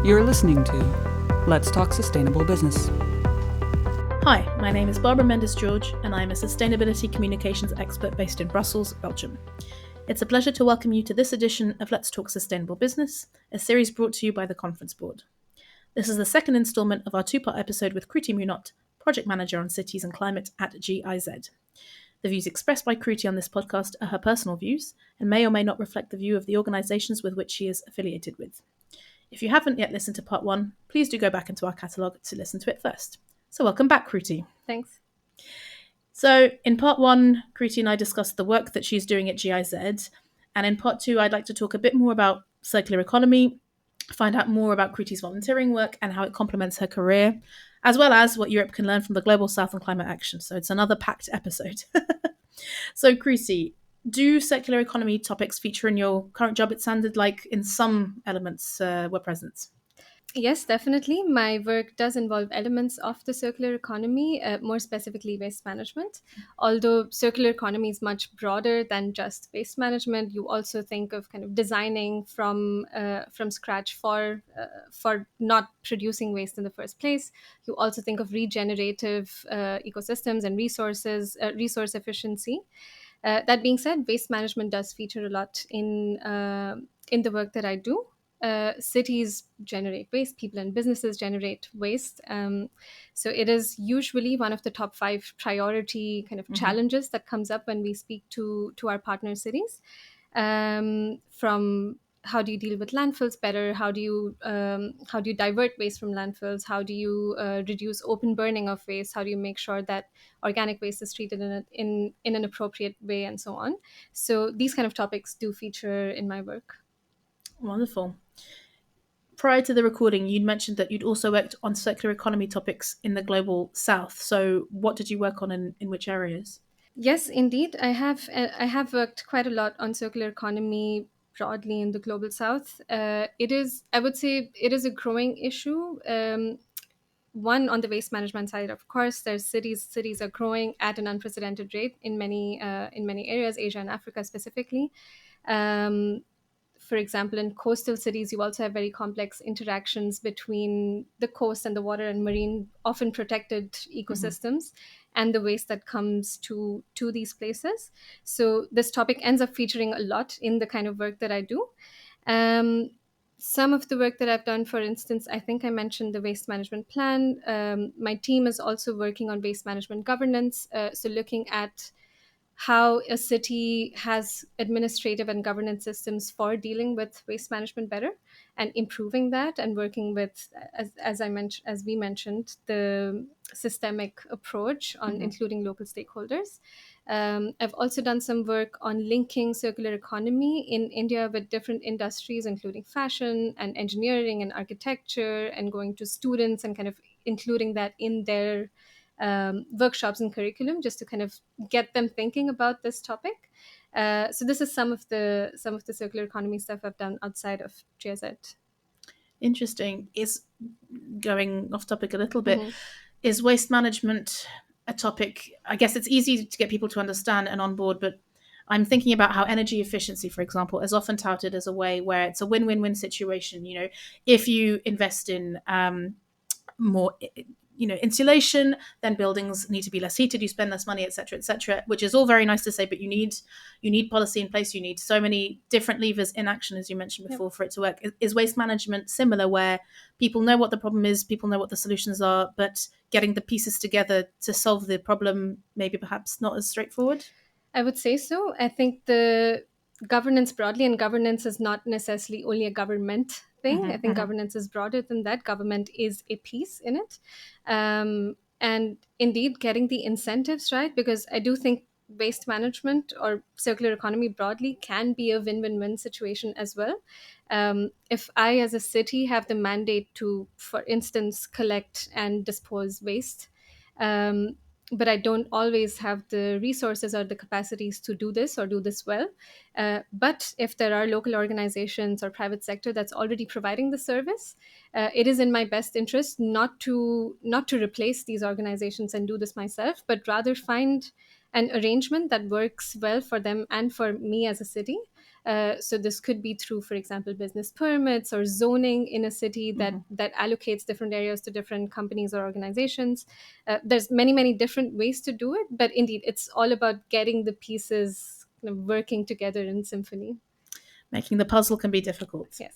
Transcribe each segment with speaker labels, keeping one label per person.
Speaker 1: You're listening to Let's Talk Sustainable Business.
Speaker 2: Hi, my name is Barbara Mendes-Jorge, and I am a sustainability communications expert based in Brussels, Belgium. It's a pleasure to welcome you to this edition of Let's Talk Sustainable Business, a series brought to you by the Conference Board. This is the second instalment of our two-part episode with Kruti Munot, Project Manager on Cities and Climate at GIZ. The views expressed by Kruti on this podcast are her personal views and may or may not reflect the view of the organisations with which she is affiliated with. If you haven't yet listened to part one, please do go back into our catalogue to listen to it first. So welcome back, Kruti.
Speaker 3: Thanks.
Speaker 2: So in part one, Kruti and I discussed the work that she's doing at GIZ. And in part two, I'd like to talk a bit more about circular economy, find out more about Kruti's volunteering work and how it complements her career, as well as what Europe can learn from the Global South and climate action. So it's another packed episode. So Kruti, do circular economy topics feature in your current job? It sounded like in some elements were present.
Speaker 3: Yes, definitely. My work does involve elements of the circular economy, more specifically waste management. Although circular economy is much broader than just waste management, you also think of kind of designing from scratch for not producing waste in the first place. You also think of regenerative ecosystems and resource efficiency. That being said, waste management does feature a lot in the work that I do. Cities generate waste, people and businesses generate waste. So it is usually one of the top 5 priority kind of challenges that comes up when we speak to our partner cities. From how do you deal with landfills better? How do you divert waste from landfills? How do you reduce open burning of waste? How do you make sure that organic waste is treated in an appropriate way, and so on? So these kind of topics do feature in my work.
Speaker 2: Wonderful. Prior to the recording, you'd mentioned that you'd also worked on circular economy topics in the Global South. So what did you work on in which areas?
Speaker 3: Yes, indeed. I have worked quite a lot on circular economy broadly in the Global South. I would say it is a growing issue. One, on the waste management side, of course, there's cities are growing at an unprecedented rate in many areas, Asia and Africa specifically. For example, in coastal cities, you also have very complex interactions between the coast and the water and marine, often protected ecosystems, and the waste that comes to these places. So this topic ends up featuring a lot in the kind of work that I do. Some of the work that I've done, for instance, I think I mentioned the waste management plan. My team is also working on waste management governance, so looking at how a city has administrative and governance systems for dealing with waste management better and improving that, and working with, as we mentioned, the systemic approach on including local stakeholders. I've also done some work on linking circular economy in India with different industries, including fashion and engineering and architecture, and going to students and kind of including that in their workshops and curriculum, just to kind of get them thinking about this topic. So this is some of the circular economy stuff I've done outside of GIZ.
Speaker 2: Interesting. Is going off topic a little bit. Is waste management a topic? I guess it's easy to get people to understand and on board, but I'm thinking about how energy efficiency, for example, is often touted as a way where it's a win-win-win situation. You know, if you invest in more insulation, then buildings need to be less heated, you spend less money, etc., which is all very nice to say, but you need policy in place. You need so many different levers in action, as you mentioned before, for it to work. Is waste management similar, where people know what the problem is, people know what the solutions are, but getting the pieces together to solve the problem maybe perhaps not as straightforward?
Speaker 3: I would say so. I think the governance broadly, and governance is not necessarily only a government thing. I think governance is broader than that. Government is a piece in it. And indeed, getting the incentives right, because I do think waste management or circular economy broadly can be a win-win-win situation as well. If I, as a city, have the mandate to, for instance, collect and dispose waste, but I don't always have the resources or the capacities to do this or do this well. But if there are local organizations or private sector that's already providing the service, it is in my best interest not to replace these organizations and do this myself, but rather find an arrangement that works well for them and for me as a city. So this could be through, for example, business permits or zoning in a city that allocates different areas to different companies or organizations. There's many different ways to do it, but indeed, it's all about getting the pieces kind of working together in symphony.
Speaker 2: Making the puzzle can be difficult.
Speaker 3: Yes.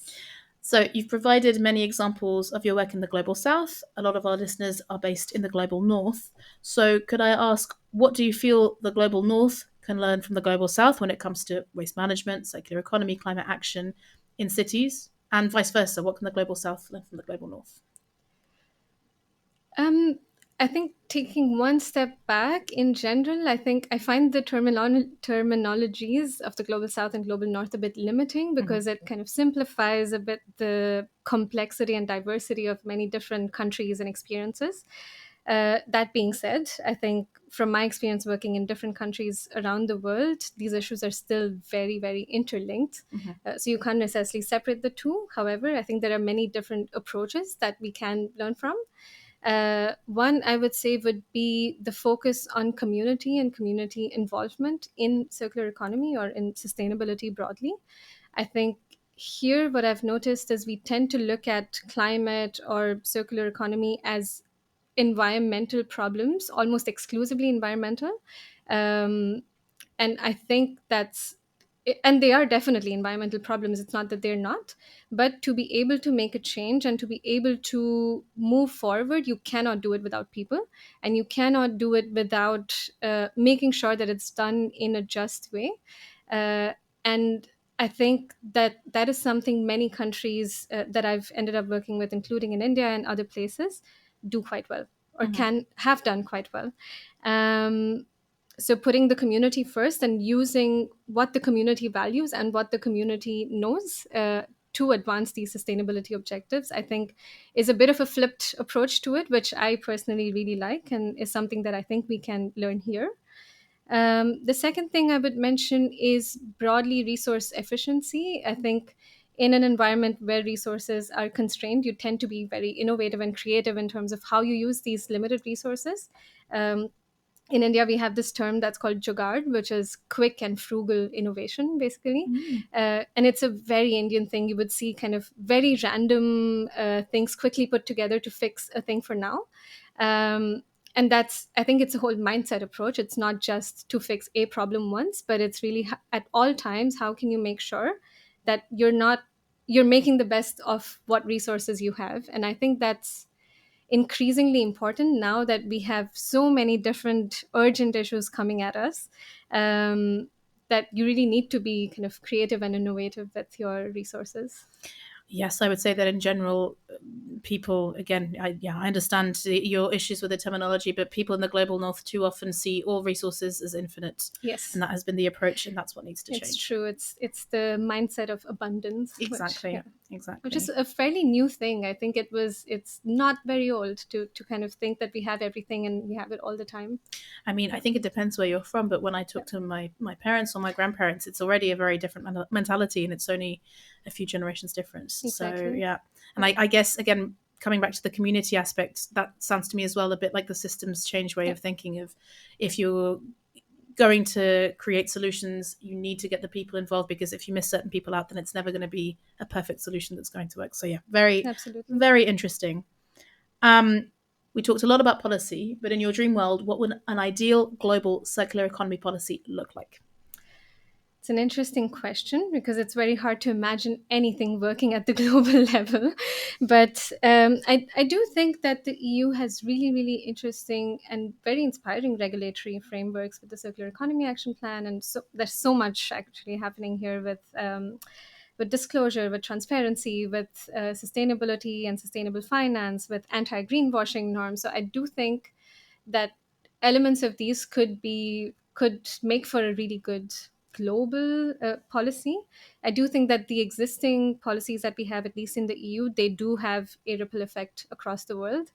Speaker 2: So you've provided many examples of your work in the Global South. A lot of our listeners are based in the Global North. So could I ask, what do you feel the Global North can learn from the Global South when it comes to waste management, circular economy, climate action in cities, and vice versa? What can the Global South learn from the Global North?
Speaker 3: I think taking one step back in general, I think I find the terminologies of the Global South and Global North a bit limiting because it kind of simplifies a bit the complexity and diversity of many different countries and experiences. That being said, I think from my experience working in different countries around the world, these issues are still very interlinked. So you can't necessarily separate the two. However, I think there are many different approaches that we can learn from. One I would say would be the focus on community and community involvement in circular economy or in sustainability broadly. I think here what I've noticed is we tend to look at climate or circular economy as environmental problems, almost exclusively environmental. And I think and they are definitely environmental problems. It's not that they're not, but to be able to make a change and to be able to move forward, you cannot do it without people, and you cannot do it without making sure that it's done in a just way. And I think that is something many countries that I've ended up working with, including in India and other places, do quite well or can have done quite well. So putting the community first and using what the community values and what the community knows to advance these sustainability objectives, I think is a bit of a flipped approach to it, which I personally really like and is something that I think we can learn here. The second thing I would mention is broadly resource efficiency. I think in an environment where resources are constrained, you tend to be very innovative and creative in terms of how you use these limited resources. In India, we have this term that's called jugaad, which is quick and frugal innovation, basically. And it's a very Indian thing. You would see kind of very random things quickly put together to fix a thing for now. And I think it's a whole mindset approach. It's not just to fix a problem once, but it's really at all times, how can you make sure that you're making the best of what resources you have? And I think that's increasingly important now that we have so many different urgent issues coming at us, that you really need to be kind of creative and innovative with your resources.
Speaker 2: Yes, I would say that in general, people, again, I understand your issues with the terminology, but people in the Global North too often see all resources as infinite.
Speaker 3: Yes.
Speaker 2: And that has been the approach, and that's what needs to change.
Speaker 3: It's true. It's the mindset of abundance.
Speaker 2: Exactly.
Speaker 3: Which is a fairly new thing. I think it's not very old to kind of think that we have everything and we have it all the time.
Speaker 2: I mean, I think it depends where you're from, but when I talk to my parents or my grandparents, it's already a very different mentality, and it's only a few generations difference.
Speaker 3: Exactly.
Speaker 2: So, yeah. And I guess, again, coming back to the community aspect, that sounds to me as well a bit like the systems change way of thinking of, if you're going to create solutions, you need to get the people involved, because if you miss certain people out, then it's never going to be a perfect solution that's going to work. So
Speaker 3: Absolutely.
Speaker 2: very interesting. We talked a lot about policy, but in your dream world, what would an ideal global circular economy policy look like?
Speaker 3: It's an interesting question because it's very hard to imagine anything working at the global level. But I do think that the EU has really interesting and very inspiring regulatory frameworks with the Circular Economy Action Plan. And so there's so much actually happening here with disclosure, with transparency, with sustainability and sustainable finance, with anti-greenwashing norms. So I do think that elements of these could make for a really good global policy. I do think that the existing policies that we have, at least in the EU, they do have a ripple effect across the world,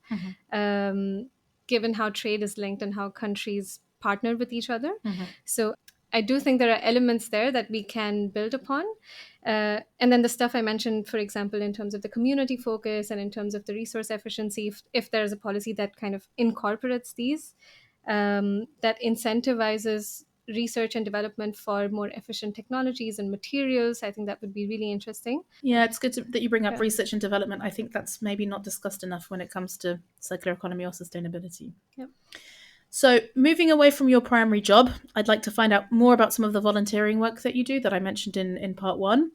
Speaker 3: given how trade is linked and how countries partner with each other. So I do think there are elements there that we can build upon. And then the stuff I mentioned, for example, in terms of the community focus and in terms of the resource efficiency, if there's a policy that kind of incorporates these, that incentivizes research and development for more efficient technologies and materials. I think that would be really interesting.
Speaker 2: Yeah, it's good that you bring up research and development. I think that's maybe not discussed enough when it comes to circular economy or sustainability.
Speaker 3: Yep.
Speaker 2: So moving away from your primary job, I'd like to find out more about some of the volunteering work that you do that I mentioned in part one.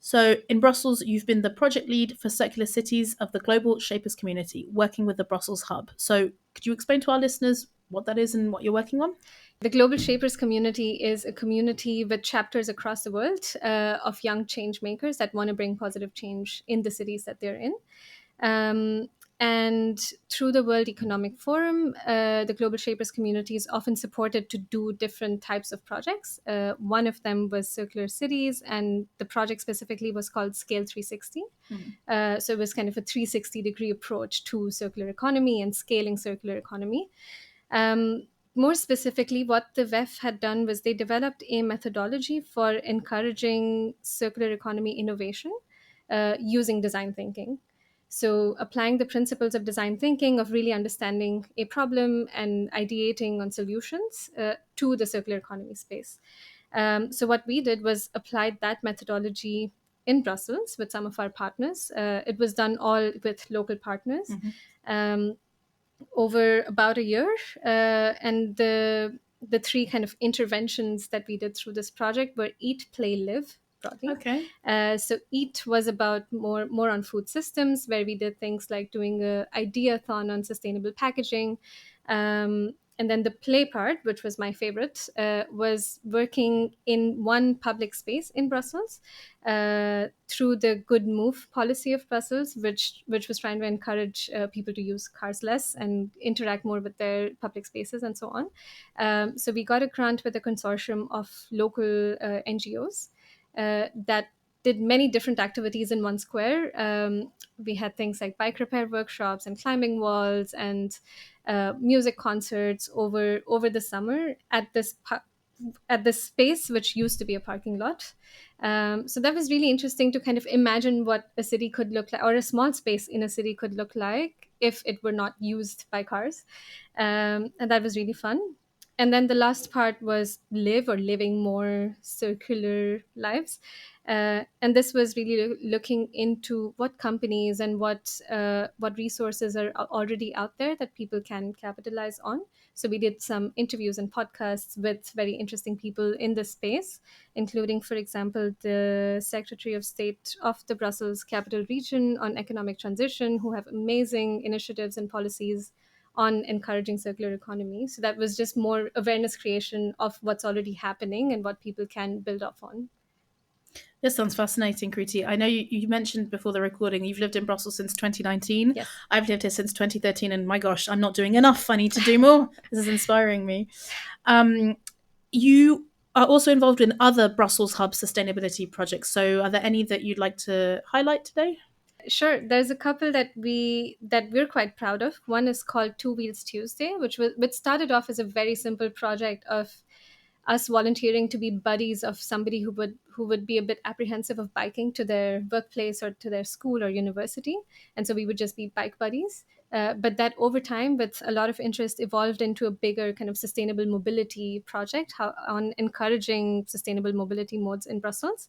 Speaker 2: So in Brussels, you've been the project lead for circular cities of the Global Shapers community, working with the Brussels Hub. So could you explain to our listeners what that is and what you're working on?
Speaker 3: The Global Shapers community is a community with chapters across the world of young change makers that want to bring positive change in the cities that they're in. And through the World Economic Forum, the Global Shapers community is often supported to do different types of projects. One of them was circular cities, and the project specifically was called Scale 360. So it was kind of a 360-degree approach to circular economy and scaling circular economy. More specifically, what the WEF had done was they developed a methodology for encouraging circular economy innovation using design thinking. So applying the principles of design thinking, of really understanding a problem and ideating on solutions to the circular economy space. So what we did was applied that methodology in Brussels with some of our partners. It was done all with local partners. Over about a year, and the three kind of interventions that we did through this project were Eat, Play, Live, broadly.
Speaker 2: Okay.
Speaker 3: So Eat was about more on food systems, where we did things like doing a ideathon on sustainable packaging. And then the play part, which was my favorite, was working in one public space in Brussels through the Good Move policy of Brussels, which was trying to encourage people to use cars less and interact more with their public spaces and so on. So we got a grant with a consortium of local NGOs that did many different activities in one square. We had things like bike repair workshops and climbing walls and music concerts over the summer at this space, which used to be a parking lot. So that was really interesting to kind of imagine what a city could look like, or a small space in a city could look like if it were not used by cars. And that was really fun. And then the last part was live, or living more circular lives. And this was really looking into what companies and what resources are already out there that people can capitalize on. So we did some interviews and podcasts with very interesting people in this space, including, for example, the Secretary of State of the Brussels Capital Region on Economic Transition, who have amazing initiatives and policies on encouraging circular economy. So that was just more awareness creation of what's already happening and what people can build off on.
Speaker 2: This sounds fascinating, Kruti. I know you mentioned before the recording you've lived in Brussels since 2019.
Speaker 3: Yes.
Speaker 2: I've lived here since 2013, and my gosh, I'm not doing enough. I need to do more. This is inspiring me. You are also involved in other Brussels Hub sustainability projects. So are there any that you'd like to highlight today?
Speaker 3: Sure. There's a couple that we're quite proud of. One is called Two Wheels Tuesday, which started off as a very simple project of us volunteering to be buddies of somebody who would be a bit apprehensive of biking to their workplace or to their school or university. And so we would just be bike buddies. But that over time, with a lot of interest, evolved into a bigger kind of sustainable mobility project on encouraging sustainable mobility modes in Brussels.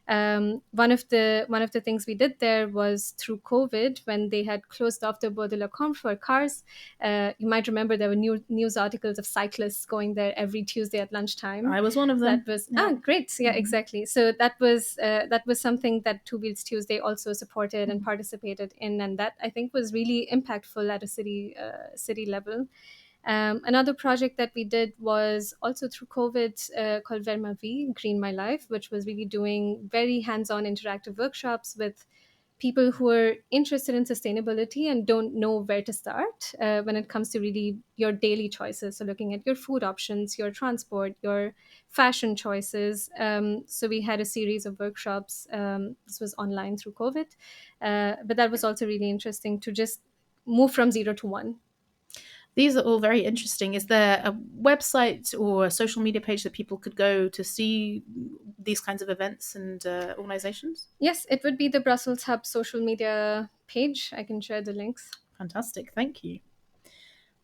Speaker 3: One of the things we did there was through COVID, when they had closed off the Bois de la Combe for cars. You might remember there were news articles of cyclists going there every Tuesday at lunchtime.
Speaker 2: I was one of them.
Speaker 3: That was great. Yeah, exactly. So that was something that Two Wheels Tuesday also supported and participated in, and that I think was really impactful at a city level. Another project that we did was also through COVID called Ver Ma Vie, Green My Life, which was really doing very hands-on interactive workshops with people who are interested in sustainability and don't know where to start when it comes to really your daily choices. So looking at your food options, your transport, your fashion choices. So we had a series of workshops. This was online through COVID, but that was also really interesting to just move from 0 to 1.
Speaker 2: These are all very interesting. Is there a website or a social media page that people could go to see these kinds of events and organizations?
Speaker 3: Yes, it would be the Brussels Hub social media page. I can share the links.
Speaker 2: Fantastic. Thank you.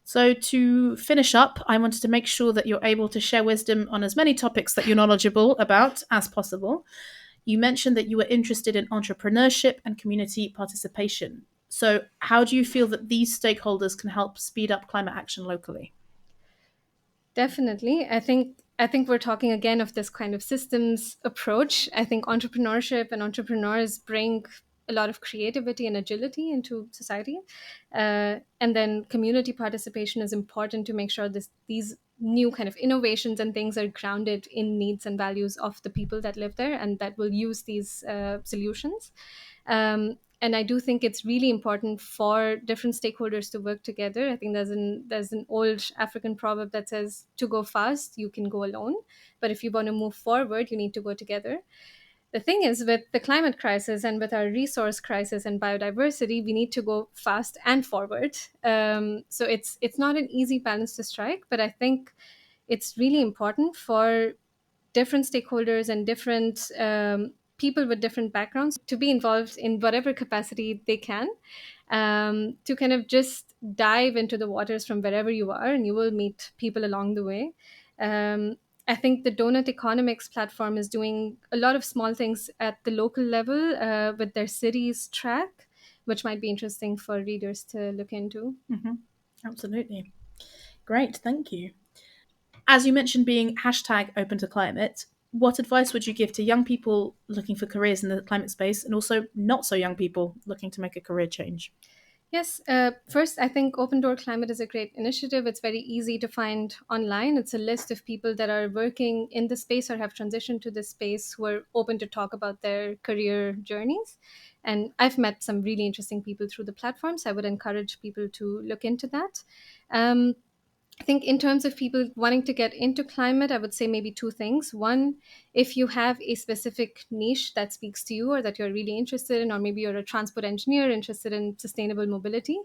Speaker 2: So to finish up, I wanted to make sure that you're able to share wisdom on as many topics that you're knowledgeable about as possible. You mentioned that you were interested in entrepreneurship and community participation. So how do you feel that these stakeholders can help speed up climate action locally?
Speaker 3: Definitely. I think we're talking again of this kind of systems approach. I think entrepreneurship and entrepreneurs bring a lot of creativity and agility into society. And then community participation is important to make sure these new kind of innovations and things are grounded in needs and values of the people that live there and that will use these solutions. And I do think it's really important for different stakeholders to work together. I think there's an old African proverb that says, "To go fast, you can go alone, but if you want to move forward, you need to go together." The thing is, with the climate crisis and with our resource crisis and biodiversity, we need to go fast and forward. So it's not an easy balance to strike, but I think it's really important for different stakeholders and different people with different backgrounds to be involved in whatever capacity they can, to kind of just dive into the waters from wherever you are, and you will meet people along the way. Um, I think the Donut Economics platform is doing a lot of small things at the local level with their cities track, which might be interesting for readers to look into.
Speaker 2: Mm-hmm. Absolutely. Great, thank you. As you mentioned, being hashtag open to climate, what advice would you give to young people looking for careers in the climate space and also not so young people looking to make a career change?
Speaker 3: Yes, first, I think Open Door Climate is a great initiative. It's very easy to find online. It's a list of people that are working in the space or have transitioned to this space who are open to talk about their career journeys. And I've met some really interesting people through the platforms. I would encourage people to look into that. Um, I think in terms of people wanting to get into climate, I would say maybe two things. One, if you have a specific niche that speaks to you or that you're really interested in, or maybe you're a transport engineer interested in sustainable mobility,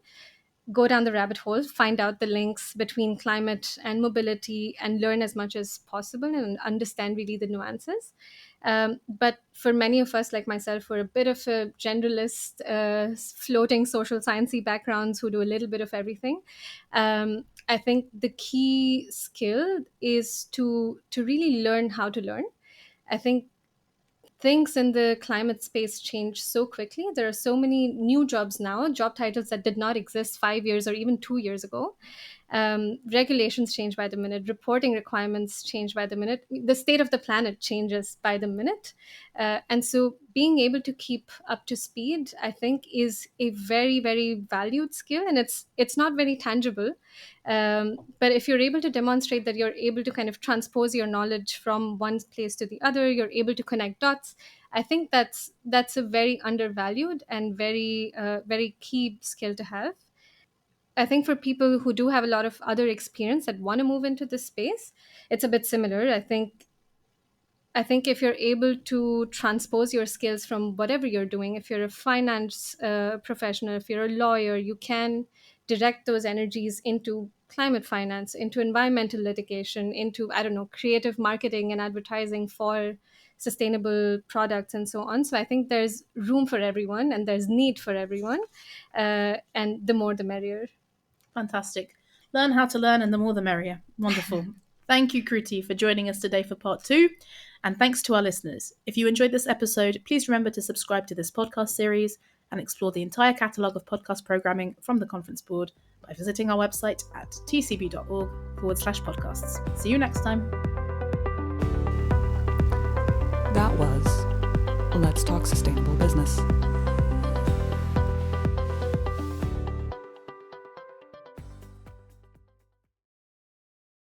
Speaker 3: go down the rabbit hole, find out the links between climate and mobility, and learn as much as possible and understand really the nuances. But for many of us, like myself, who are a bit of a generalist, floating social sciencey backgrounds who do a little bit of everything, I think the key skill is to really learn how to learn. I think things in the climate space change so quickly. There are so many new jobs now, job titles that did not exist 5 years or even 2 years ago. Regulations change by the minute, reporting requirements change by the minute, the state of the planet changes by the minute. And so being able to keep up to speed, I think, is a very, very valued skill, and it's not very tangible. But if you're able to demonstrate that you're able to kind of transpose your knowledge from one place to the other, you're able to connect dots. I think that's a very undervalued and very very key skill to have. I think for people who do have a lot of other experience that want to move into this space, it's a bit similar. I think if you're able to transpose your skills from whatever you're doing, if you're a finance professional, if you're a lawyer, you can direct those energies into climate finance, into environmental litigation, into, I don't know, creative marketing and advertising for sustainable products and so on. So I think there's room for everyone and there's need for everyone. And the more the merrier.
Speaker 2: Fantastic. Learn how to learn, and the more the merrier. Wonderful. Thank you, Kruti, for joining us today for part 2. And thanks to our listeners. If you enjoyed this episode, please remember to subscribe to this podcast series and explore the entire catalogue of podcast programming from the Conference Board by visiting our website at tcb.org/podcasts. See you next time.
Speaker 1: That was Let's Talk Sustainable Business.